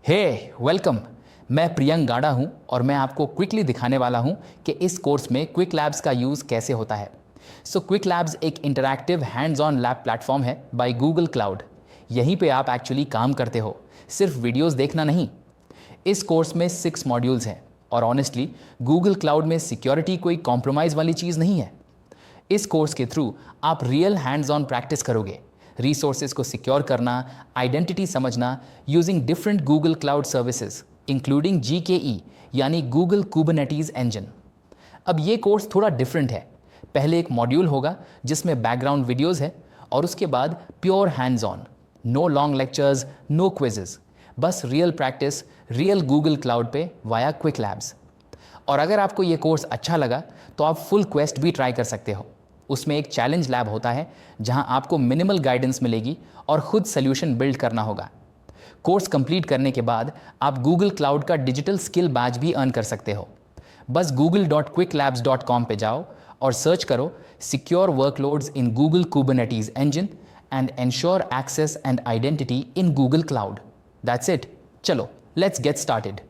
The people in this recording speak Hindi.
हे वेलकम। मैं प्रियंक गाड़ा हूं और मैं आपको क्विकली दिखाने वाला हूं कि इस कोर्स में क्विक लैब्स का यूज़ कैसे होता है। क्विक लैब्स एक interactive hands on lab platform है बाय गूगल क्लाउड। यहीं पे आप एक्चुअली काम करते हो, सिर्फ वीडियोस देखना नहीं। इस कोर्स में 6 मॉड्यूल्स हैं और ऑनेस्टली गूगल क्लाउड में सिक्योरिटी कोई कॉम्प्रोमाइज़ वाली चीज़ नहीं है। इस कोर्स के थ्रू आप रियल हैंड्स ऑन प्रैक्टिस करोगे, रिसोर्सेज को सिक्योर करना, आइडेंटिटी समझना using different Google cloud services including GKE यानी गूगल कुबरनेटीज इंजन। अब ये कोर्स थोड़ा डिफरेंट है। पहले एक मॉड्यूल होगा जिसमें बैकग्राउंड वीडियोस है और उसके बाद pure hands on, no long lectures, no quizzes, बस real practice real Google Cloud पे वाया क्विक लैब्स। और अगर आपको ये कोर्स अच्छा लगा तो आप फुल क्वेस्ट भी ट्राई कर सकते हो। उसमें एक चैलेंज लैब होता है जहां आपको मिनिमल गाइडेंस मिलेगी और खुद सोल्यूशन बिल्ड करना होगा। कोर्स कंप्लीट करने के बाद आप गूगल क्लाउड का डिजिटल स्किल बैज भी अर्न कर सकते हो। बस google.quicklabs.com पे जाओ और सर्च करो secure workloads in Google Kubernetes Engine and ensure access and identity in Google Cloud. That's it. चलो लेट्स गेट स्टार्टेड।